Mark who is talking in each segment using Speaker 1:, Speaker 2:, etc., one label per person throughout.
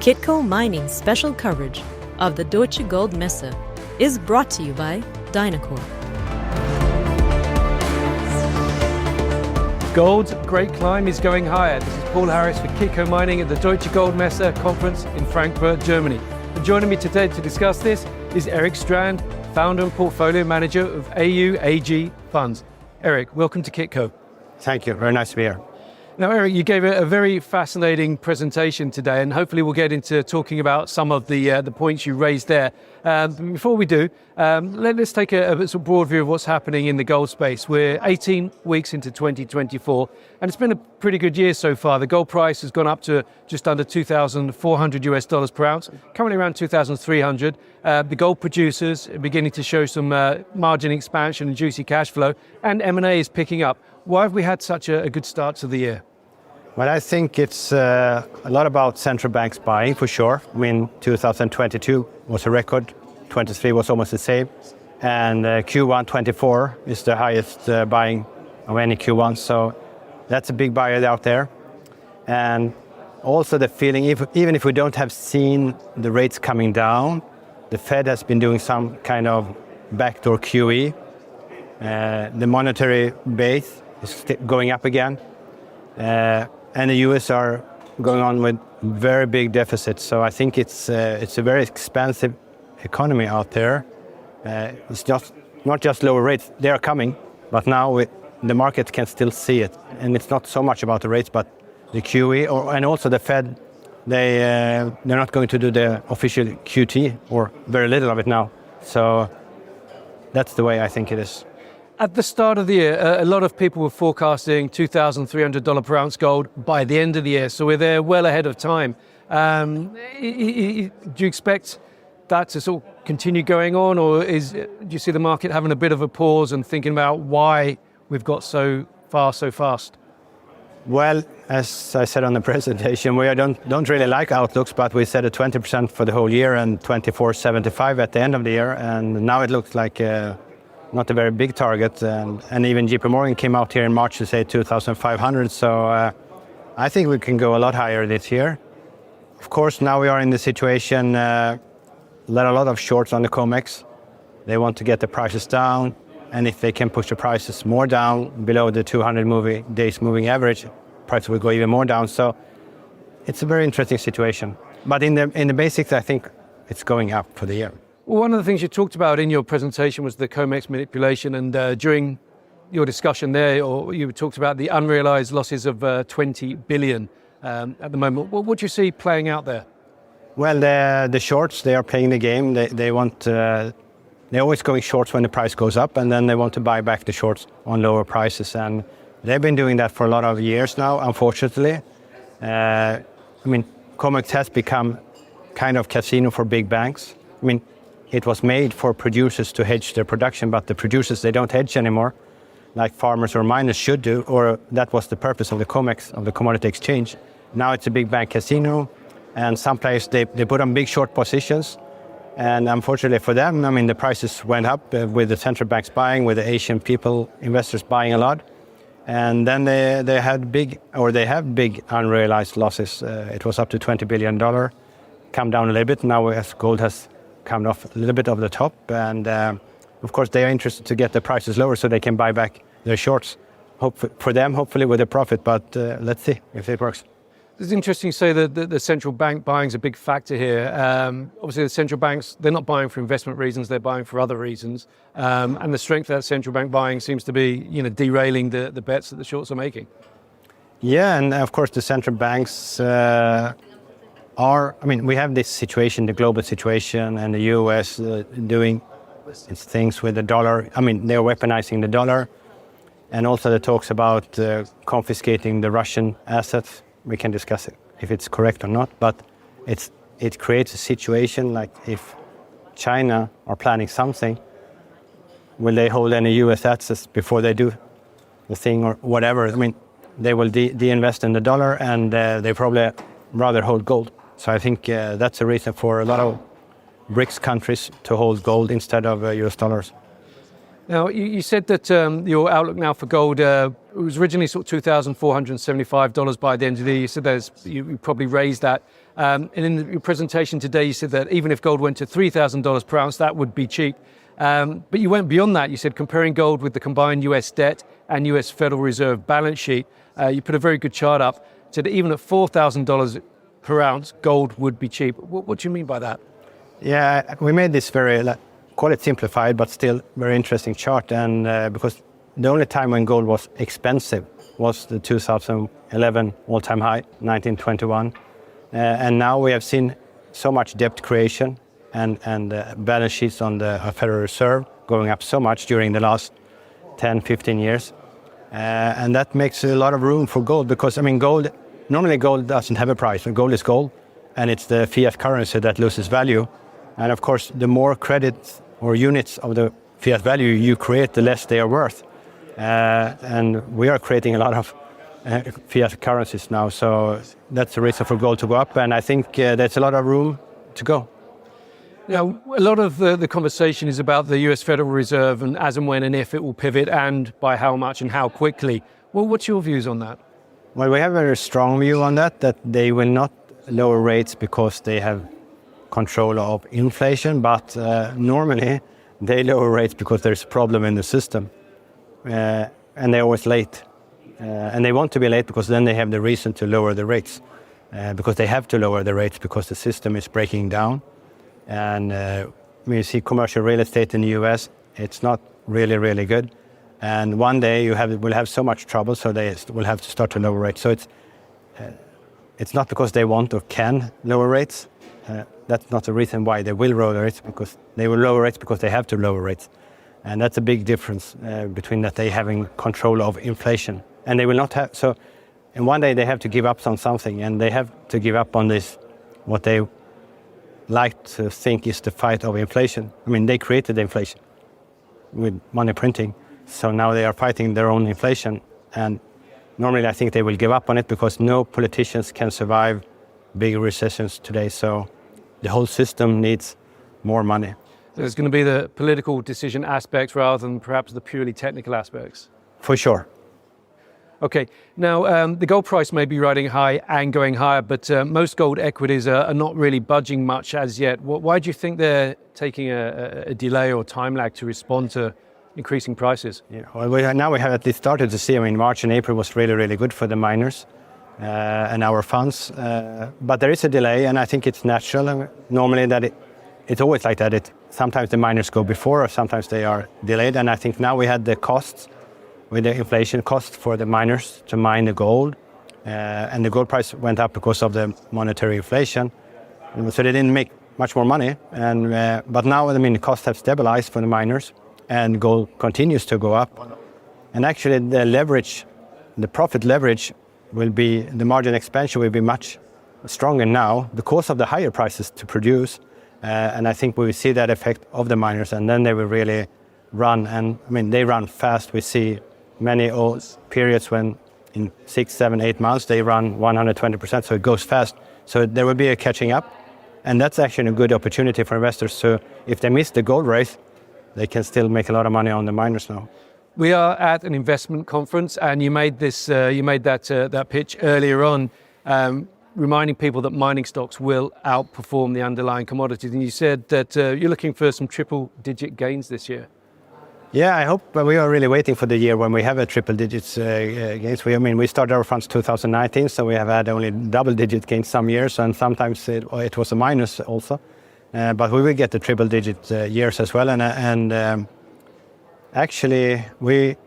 Speaker 1: Kitco Mining's special coverage of the Deutsche Goldmesse is brought to you by Dynacor.
Speaker 2: Gold's great climb is going higher. This is Paul Harris for Kitco Mining at the Deutsche Goldmesse conference in Frankfurt, Germany. And joining me today to discuss this is Eric Strand, founder and portfolio manager of AuAg Funds. Eric, welcome to Kitco.
Speaker 3: Thank you, very nice to be here.
Speaker 2: Now, Eric, you gave a very fascinating presentation today, and hopefully we'll get into talking about some of the points you raised there. Before we do, let's take a sort of broad view of what's happening in the gold space. We're 18 weeks into 2024, and it's been a pretty good year so far. The gold price has gone up to just under $2,400 per ounce, currently around 2,300. The gold producers are beginning to show some margin expansion and juicy cash flow, and M&A is picking up. Why have we had such a good start to the year?
Speaker 3: Well, I think it's a lot about central banks buying, for sure. I mean, 2022 was a record, 23 was almost the same, and Q1 24 is the highest buying of any Q1, so that's a big buyer out there. And also the feeling, even if we don't have seen the rates coming down, the Fed has been doing some kind of backdoor QE. The monetary base is going up again. And the US are going on with very big deficits. So I think it's a very expensive economy out there. It's just not just lower rates, they are coming, but now the market can still see it. And it's not so much about the rates, but the QE and also the Fed, they're not going to do the official QT, or very little of it now. So that's the way I think it is.
Speaker 2: At the start of the year, a lot of people were forecasting $2,300 per ounce gold by the end of the year, so we're there well ahead of time. Do you expect that to sort of continue going on, or do you see the market having a bit of a pause and thinking about why we've got so far so fast?
Speaker 3: Well, as I said on the presentation, we don't really like outlooks, but we said a 20% for the whole year and 24.75 at the end of the year, and now it looks like not a very big target, and even JP Morgan came out here in March to say 2,500, so I think we can go a lot higher this year. Of course, now we are in the situation, a lot of shorts on the COMEX. They want to get the prices down, and if they can push the prices more down below the 200 days moving average, prices will go even more down. So it's a very interesting situation. But in the basics, I think it's going up for the year.
Speaker 2: Well, one of the things you talked about in your presentation was the COMEX manipulation, and during your discussion there, you talked about the unrealized losses of 20 billion at the moment. What do you see playing out there?
Speaker 3: Well, the shorts, they are playing the game. They want, they're always going shorts when the price goes up, and then they want to buy back the shorts on lower prices. And they've been doing that for a lot of years now, unfortunately. I mean, COMEX has become kind of casino for big banks. I mean, it was made for producers to hedge their production, but the producers, they don't hedge anymore, like farmers or miners should do, or that was the purpose of the COMEX, of the commodity exchange. Now it's a big bank casino, and some players, they put on big short positions, and unfortunately for them, I mean, the prices went up with the central banks buying, with the Asian investors buying a lot, and then they have big unrealized losses. It was up to $20 billion, come down a little bit, now as gold has come off a little bit of the top, and of course they are interested to get the prices lower so they can buy back their shorts. For them, hopefully with a profit, but let's see if it works.
Speaker 2: It's interesting you say that the central bank buying is a big factor here. Obviously the central banks, they're not buying for investment reasons, they're buying for other reasons. And the strength of that central bank buying seems to be derailing the bets that the shorts are making.
Speaker 3: Yeah, and of course the central banks we have this situation, the global situation, and the US doing its things with the dollar. I mean, they're weaponizing the dollar, and also the talks about confiscating the Russian assets. We can discuss it, if it's correct or not, but it creates a situation like if China are planning something, will they hold any US assets before they do the thing or whatever? I mean, they will de-invest in the dollar, and they probably rather hold gold. So I think that's a reason for a lot of BRICS countries to hold gold instead of US dollars.
Speaker 2: Now, you said that your outlook now for gold was originally sort of $2,475 by the end of the year. You said you probably raised that. And in your presentation today, you said that even if gold went to $3,000 per ounce, that would be cheap. But you went beyond that. You said comparing gold with the combined US debt and US Federal Reserve balance sheet, you put a very good chart up. Said that even at $4,000 per ounce, gold would be cheap. What do you mean by that?
Speaker 3: Yeah, we made this very, call it simplified, but still very interesting chart. And because the only time when gold was expensive was the 2011 all-time high, 1921. And now we have seen so much debt creation and balance sheets on the Federal Reserve going up so much during the last 10, 15 years. And that makes a lot of room for gold because, I mean, normally gold doesn't have a price. Gold is gold, and it's the fiat currency that loses value. And of course, the more credits or units of the fiat value you create, the less they are worth. And we are creating a lot of fiat currencies now. So that's the reason for gold to go up. And I think there's a lot of room to go.
Speaker 2: Now, a lot of the conversation is about the US Federal Reserve and as and when and if it will pivot and by how much and how quickly. Well, what's your views on that?
Speaker 3: Well, we have a very strong view on that they will not lower rates because they have control of inflation, but normally they lower rates because there's a problem in the system. And they're always late. And they want to be late because then they have the reason to lower the rates. Because they have to lower the rates because the system is breaking down. And when you see commercial real estate in the US, it's not really, really good. And one day will have so much trouble, so they will have to start to lower rates. So it's not because they want or can lower rates. That's not the reason why they will lower rates, because they will lower rates because they have to lower rates. And that's a big difference between that they having control of inflation. And they will not have, so in one day they have to give up on something, and they have to give up on this, what they like to think is the fight of inflation. I mean, they created the inflation with money printing. So now they are fighting their own inflation. And normally I think they will give up on it because no politicians can survive big recessions today. So the whole system needs more money.
Speaker 2: There's going to be the political decision aspects rather than perhaps the purely technical aspects.
Speaker 3: For sure.
Speaker 2: Okay, now the gold price may be riding high and going higher, but most gold equities are not really budging much as yet. Why do you think they're taking a delay or time lag to respond to increasing prices?
Speaker 3: Yeah, well, now we have at least started to see, I mean, March and April was really, really good for the miners and our funds. But there is a delay, and I think it's natural. Normally that it's always like that. Sometimes the miners go before, or sometimes they are delayed. And I think now we had the costs, with the inflation cost for the miners to mine the gold. And the gold price went up because of the monetary inflation. So they didn't make much more money. But now, I mean, the costs have stabilized for the miners, and gold continues to go up. And actually the profit leverage the margin expansion will be much stronger now because of the higher prices to produce. And I think we will see that effect of the miners, and then they will really run. And I mean, they run fast. We see many periods when in 6, 7, 8 months, they run 120%, so it goes fast. So there will be a catching up. And that's actually a good opportunity for investors. So if they miss the gold race, they can still make a lot of money on the miners now.
Speaker 2: We are at an investment conference, and you made that pitch earlier on, reminding people that mining stocks will outperform the underlying commodities. And you said that you're looking for some triple-digit gains this year.
Speaker 3: Yeah, I hope. But we are really waiting for the year when we have a triple-digit gains. We started our funds 2019, so we have had only double-digit gains some years, and sometimes it was a minus also. But we will get the triple-digit years as well. And actually,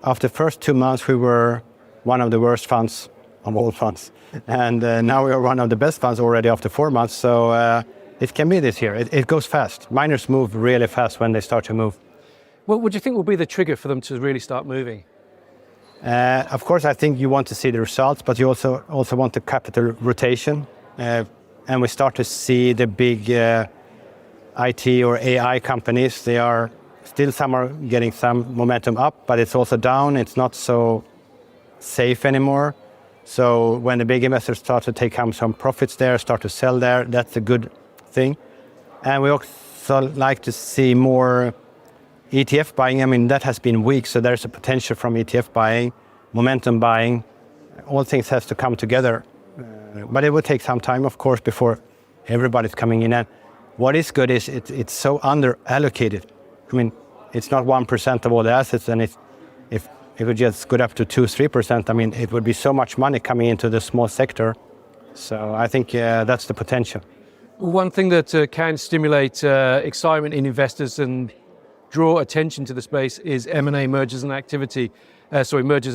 Speaker 3: after the first 2 months, we were one of the worst funds of all funds. And now we are one of the best funds already after 4 months. So it can be this year. It goes fast. Miners move really fast when they start to move.
Speaker 2: What do you think will be the trigger for them to really start moving?
Speaker 3: Of course, I think you want to see the results, but you also want the capital rotation. And we start to see the big IT or AI companies. They are still, some are getting some momentum up, but it's also down. It's not so safe anymore. So when the big investors start to take home some profits there, start to sell there, that's a good thing. And we also like to see more ETF buying, I mean, that has been weak, so there's a potential from ETF buying, momentum buying. All things has to come together. But it will take some time, of course, before everybody's coming in. And what is good is it's so under-allocated. I mean, it's not 1% of all the assets, and if it would just go up to 2-3%, I mean, it would be so much money coming into the small sector. So I think that's the potential.
Speaker 2: One thing that can stimulate excitement in investors and draw attention to the space is M&A, mergers and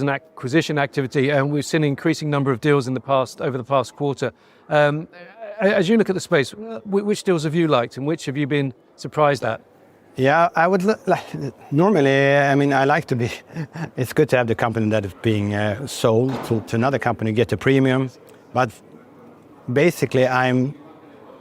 Speaker 2: acquisition activity, and we've seen an increasing number of deals over the past quarter. As you look at the space, which deals have you liked and which have you been surprised at?
Speaker 3: Yeah, I would normally, I mean, I like to be, it's good to have the company that is being sold to another company, get a premium, but basically I'm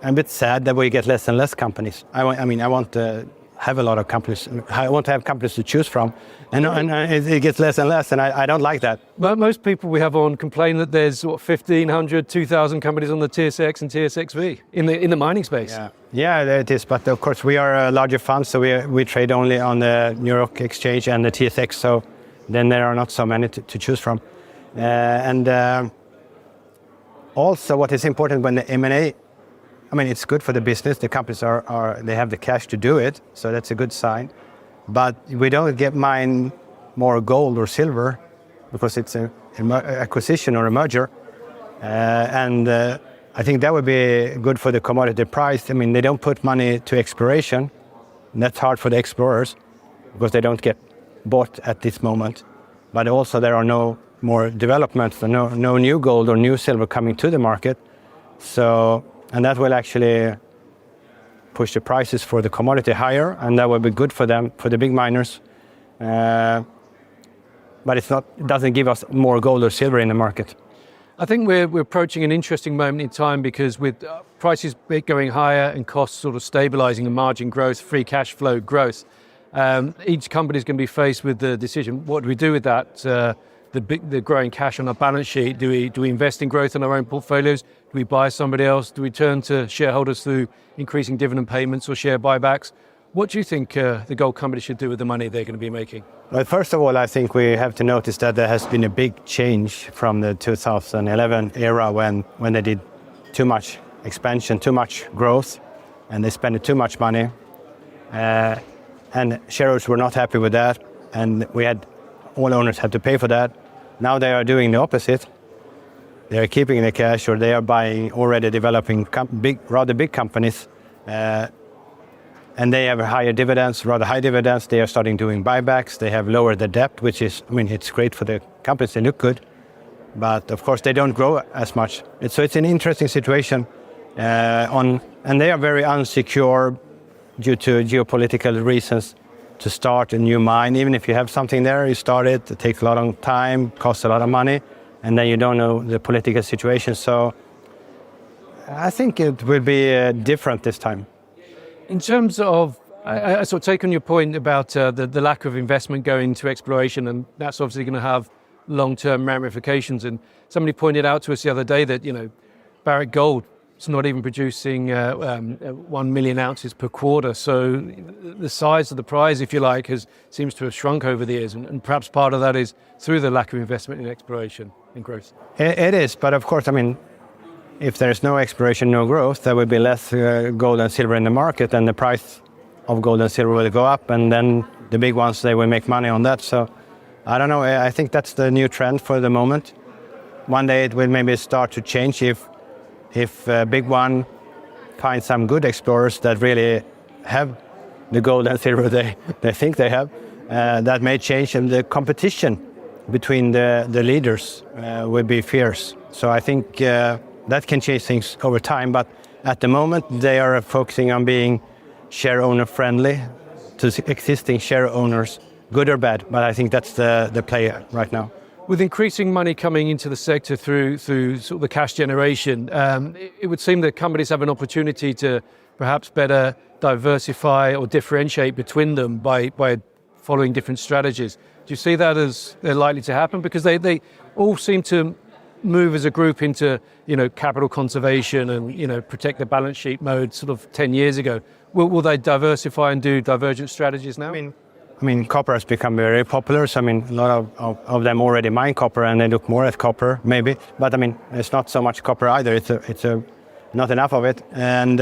Speaker 3: a bit sad that we get less and less companies. I want to have a lot of companies. I want to have companies to choose from, and it gets less and less, and I don't like that.
Speaker 2: But most people we have on complain that there's 1,500, 2,000 companies on the TSX and TSXV in the mining space.
Speaker 3: Yeah, it is. But of course we are a larger fund, so we trade only on the New York Exchange and the TSX. So then there are not so many to choose from, and also what is important when the M&A. I mean, it's good for the business. The companies they have the cash to do it, so that's a good sign. But we don't mine more gold or silver because it's an acquisition or a merger. And I think that would be good for the commodity price. I mean, they don't put money to exploration. And that's hard for the explorers because they don't get bought at this moment. But also there are no more developments, no new gold or new silver coming to the market. And that will actually push the prices for the commodity higher, and that will be good for them, for the big miners. But it doesn't give us more gold or silver in the market.
Speaker 2: I think we're approaching an interesting moment in time because with prices going higher and costs sort of stabilizing and margin growth, free cash flow growth, each company is going to be faced with the decision, what do we do with that? The growing cash on our balance sheet? Do we invest in growth in our own portfolios? Do we buy somebody else? Do we turn to shareholders through increasing dividend payments or share buybacks? What do you think the gold company should do with the money they're going to be making?
Speaker 3: Well, first of all, I think we have to notice that there has been a big change from the 2011 era when they did too much expansion, too much growth, and they spent too much money. And shareholders were not happy with that, and all owners had to pay for that. Now they are doing the opposite. They are keeping the cash, or they are buying already developing rather big companies, and they have higher dividends, rather high dividends. They are starting doing buybacks. They have lowered the debt, which is, I mean, it's great for the companies. They look good, but of course they don't grow as much. So it's an interesting situation, and they are very unsecure due to geopolitical reasons. To start a new mine, even if you have something there, you start it takes a lot of time, costs a lot of money, and then you don't know the political situation. So I think it will be different this time.
Speaker 2: In terms of, I sort of take on your point about the lack of investment going to exploration, and that's obviously going to have long-term ramifications. And somebody pointed out to us the other day that, Barrick Gold, it's not even producing 1 million ounces per quarter. So the size of the prize, if you like, seems to have shrunk over the years. And perhaps part of that is through the lack of investment in exploration and growth.
Speaker 3: It is, but of course, I mean, if there's no exploration, no growth, there will be less gold and silver in the market, and the price of gold and silver will go up, and then the big ones, they will make money on that. So I don't know, I think that's the new trend for the moment. One day it will maybe start to change if big one finds some good explorers that really have the gold and silver they think they have, that may change, and the competition between the leaders will be fierce. So I think that can change things over time, but at the moment they are focusing on being share owner friendly to existing share owners, good or bad, but I think that's the play right now.
Speaker 2: With increasing money coming into the sector through sort of the cash generation, it would seem that companies have an opportunity to perhaps better diversify or differentiate between them by following different strategies. Do you see that as they're likely to happen? Because they all seem to move as a group into capital conservation and protect the balance sheet mode sort of 10 years ago. Will they diversify and do divergent strategies now?
Speaker 3: I mean, I mean, copper has become very popular. So, I mean, a lot of them already mine copper and they look more at copper, maybe. But I mean, it's not so much copper either. It's not enough of it. And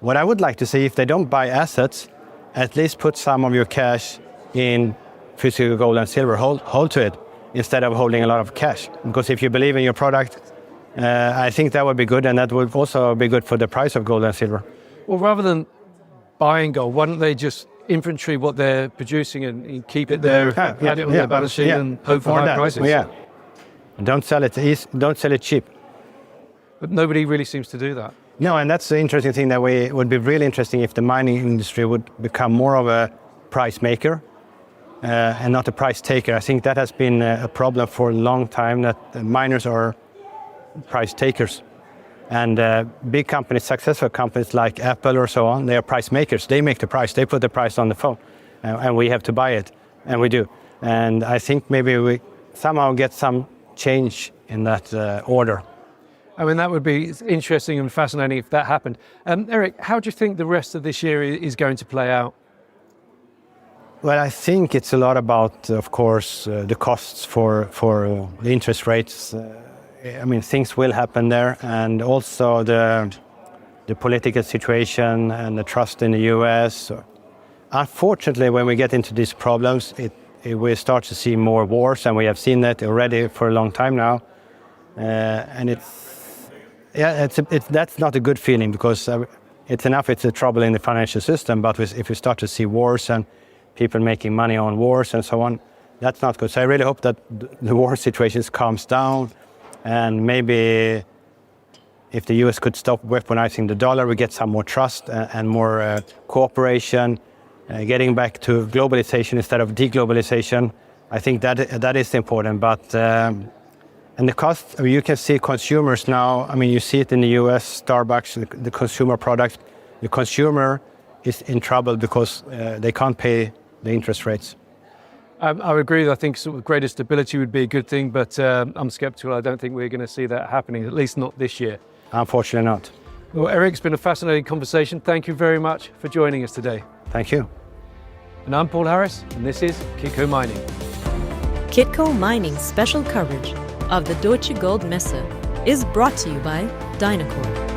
Speaker 3: what I would like to see, if they don't buy assets, at least put some of your cash in physical gold and silver. Hold to it instead of holding a lot of cash. Because if you believe in your product, I think that would be good, and that would also be good for the price of gold and silver.
Speaker 2: Well, rather than buying gold, why don't they just inventory what they're producing and keep it there, add it on their balance sheet and hope for high prices?
Speaker 3: Yeah. Don't sell it cheap.
Speaker 2: But nobody really seems to do that.
Speaker 3: No, and that's the interesting thing, that would be really interesting if the mining industry would become more of a price maker and not a price taker. I think that has been a problem for a long time, that the miners are price takers. And big companies, successful companies like Apple or so on, they are price makers. They make the price, they put the price on the phone, and we have to buy it, and we do. And I think maybe we somehow get some change in that order.
Speaker 2: I mean, that would be interesting and fascinating if that happened. Eric, how do you think the rest of this year is going to play out?
Speaker 3: Well, I think it's a lot about, of course, the costs for the interest rates. I mean, things will happen there, and also the political situation and the trust in the US. Unfortunately, when we get into these problems, we start to see more wars, and we have seen that already for a long time now. And that's not a good feeling, because it's a trouble in the financial system, but if we start to see wars and people making money on wars and so on, that's not good. So I really hope that the war situation calms down. And maybe if the US could stop weaponizing the dollar, we get some more trust and more cooperation, getting back to globalization instead of deglobalization. I think that is important. But and the cost, you can see consumers now. I mean, you see it in the US, Starbucks, the consumer products. The consumer is in trouble because they can't pay the interest rates.
Speaker 2: I would agree. I think sort of greater stability would be a good thing, but I'm skeptical. I don't think we're going to see that happening, at least not this year.
Speaker 3: Unfortunately not.
Speaker 2: Well, Eric, it's been a fascinating conversation. Thank you very much for joining us today.
Speaker 3: Thank you.
Speaker 2: And I'm Paul Harris, and this is Kitco Mining.
Speaker 1: Kitco Mining's special coverage of the Deutsche Goldmesse is brought to you by Dynacor.